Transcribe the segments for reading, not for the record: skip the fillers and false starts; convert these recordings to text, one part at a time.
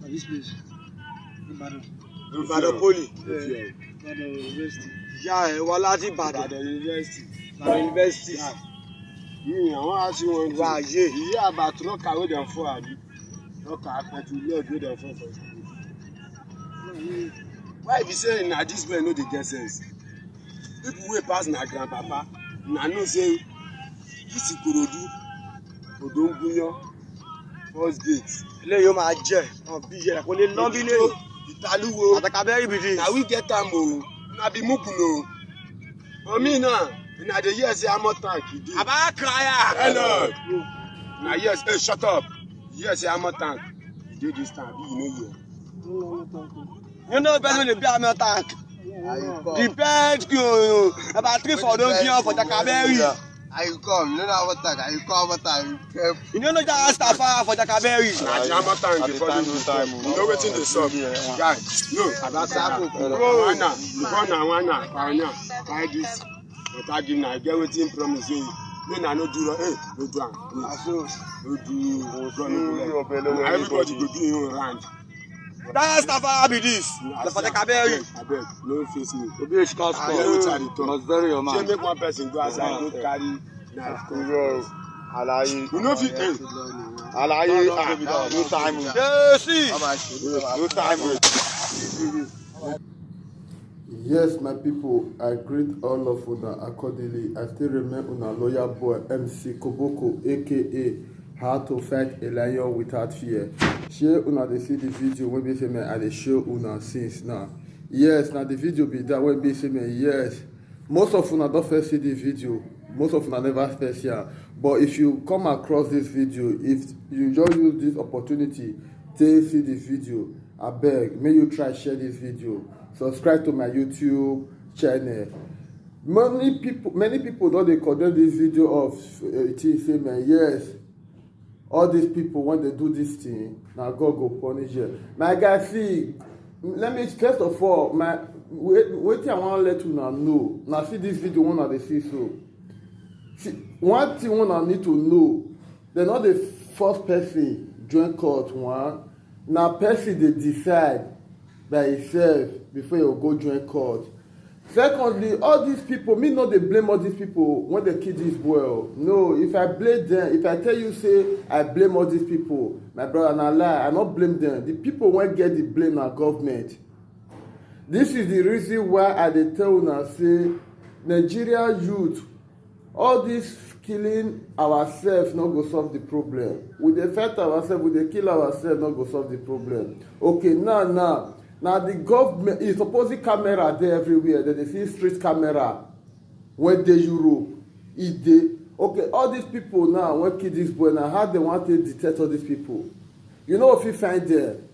This place. Ìbàdàn Poly. Ìbàdàn University. Ìyá ẹ̀ wá láti Ìbàdàn University. Ìbàdàn University. Yìí àwọn àti wọn wá ayé. Ìyá àbàtú lọ́kà wey dem fọ́ àbí. Lọ́kà àpẹtù lọ́ọ̀dù wey dem fọ́ for school. Why be say na dis men no dey get sense? People wey pass na grandpapa na know say dis Ikorodu Odongunyan first gate. Eléyìí ó máa jẹ́ bí ìyẹn kò lè ná bí lè. Ìtàlúwo. Àtàkàbẹ́rì bìdì. Na we get am o. Na be mukuno. Omi náà, na dey hear say Amo tank e dey. Àbá kàyà. Hello. Na yes, hey, shut up. You hear say Amo tank e dey dis town, you no hear. You know better than the Amo tank. Depends about 3 for Odongunyan for Àtàkàbẹ́rì. I come, you know Amo tank. I come Amo tank. You know just Rastafari for Àtàkàbẹ́rì. Na the Amo tank dey follow you time. You know wetin dey sup? Guy, no, about that. Wana, buy this. But I give na I get wetin promise you. No na no do no do am. No do. Everybody go do him own round. That's Rastafari be this. For Àtàkàbẹ́rì. Abeg, no face me. Obi Eshika I get wetin I dey talk. Must bury your man. Say make one person go outside go carry knife come here. Alaye. You no fit end. Alaye. No time. Yes, see. No time. Yes, my people, I greet all of una accordingly. I still remain una lawyer boy, MC Koboko, aka How to Fight a Lion Without Fear. Share una dey see the video when be say me I dey show una since now. Yes, now the video be that when be say me yes. Most of una don't first see the video. Most of una never first hear. But if you come across this video, if you just use this opportunity to see the video, I beg, may you try share this video. Subscribe to my YouTube channel. Many people don't they condemn this video of say man, yes. All these people when they do this thing, now God go punish you. My guy, see, let me first of all, wait I want to let you know. Now see this video one they see so. See, one thing one need to know, they're not the first person join court one. Now person they decide by himself before you go join court. Secondly, all these people, me not they blame all these people when they kill this boy. No, if I blame them, if I tell you say I blame all these people, my brother, na lie, I not blame them. The people won't get the blame na government. This is the reason why I dey tell una say Nigeria youth, all this killing ourselves not go solve the problem. We dey fight ourselves, we dey kill ourselves not go solve the problem. Okay, now the government is supposing camera there everywhere. They see street camera when they Europe. Okay, all these people now when kill this boy now, how they want to detect all these people? You know if you find them,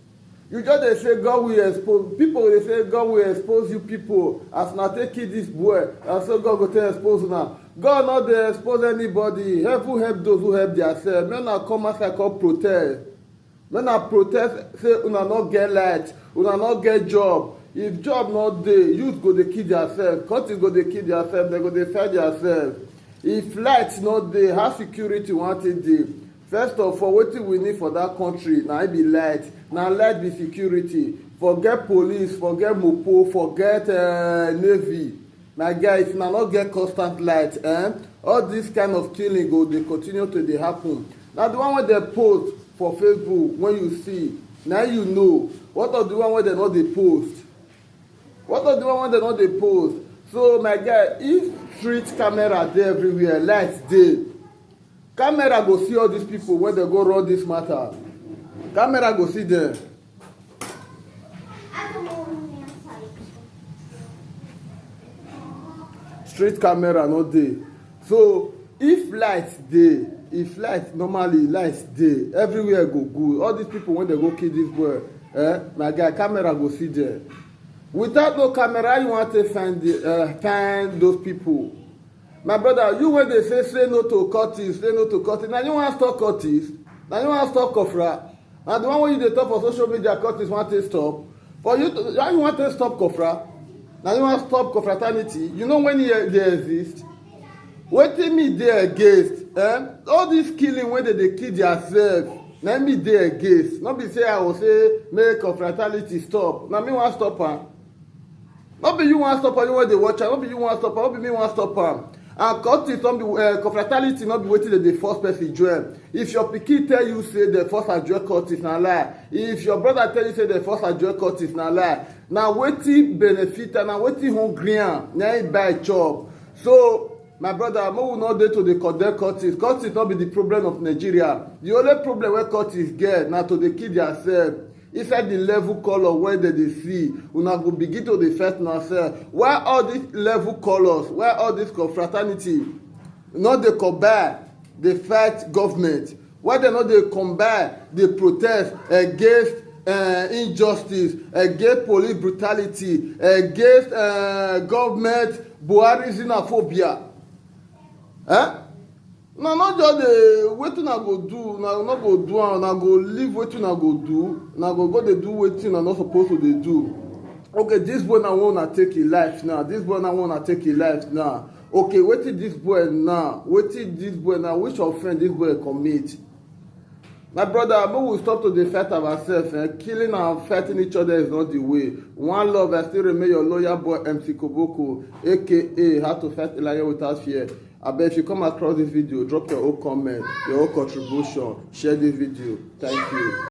you just they say God will expose people. They say God will expose you people as now take kill this boy, and so God go tell expose now. God not dey expose anybody. Heaven help those who help themselves. Men na come outside come protest. Men na protest say una not get light, una not get job. If job not dey, youth go dey kill themselves. Countries go dey kill themselves. They go dey fight themselves. If light not dey, how security want it dey? First of all, wetin we need for that country na it be light. Na light be security. Forget police, forget mopo, forget navy. My guys, na not get constant light, all this kind of killing go dey continue to dey happen. Na the one wey dey post for Facebook when you see, now you know. What of the one wey dey no dey post? What of the one wey dey no dey post? So my guy, if street camera dey everywhere, light dey, camera go see all these people when they go run this matter. Camera go see them. Street camera no dey. So if light dey, if light normally light dey, everywhere go good. All these people when they go kill this boy, my guy, camera go see them. Without no camera, you want to find those people. My brother, you when they say no to Curtis, say no to Curtis. Now you want to stop Curtis. Now you want to stop Kofra. And the one when you dey talk for social media, Curtis want to stop. For you, now you want to stop Kofra. Now you want to stop confraternity. You know when they exist. Wetin me dey against? All this killing when they kill themselves. na me dey against. No be say I go say make confraternity stop. Na me wan stop am. No be you wan stop am, you wey dey watch am. No be you wan stop am, no be me wan stop am. And cultism no be confraternity no be wetin dey force person join. If your pikin tell you say dem force am join cultist, na lie. If your brother tell you say dem force am join cultist, na lie. Na wetin benefit am, na wetin hungry am, na im buy chop. So my brother, make we no dey to dey condemn cultists. Cultists no be the problem of Nigeria. The only problem wey cultists get na to dey kill theirself. Inside the level colour wey dem dey see, una go begin to dey fight yourself. Why all these level colours, why all this confraternity no dey combine dey fight government? Why dem no dey combine dey protest against injustice, against police brutality, against government Buhari xenophobia? Una no just dey wetin una go do, una no go do am, una go leave wetin una go do, una go dey do wetin una no suppose to dey do. Okay, this boy na wan una take him life now, this boy na wan una take him life now. Okay, wetin this boy now, which offence this boy commit? My brother, make we stop to dey fight ourselves. Killing and fighting each other is not the way. One love, I still remain your loyal boy MC Koboko, aka How to Fight a Lion Without Fear. Abeg, if you come across this video, drop your own comment, your own contribution, share this video. Thank you.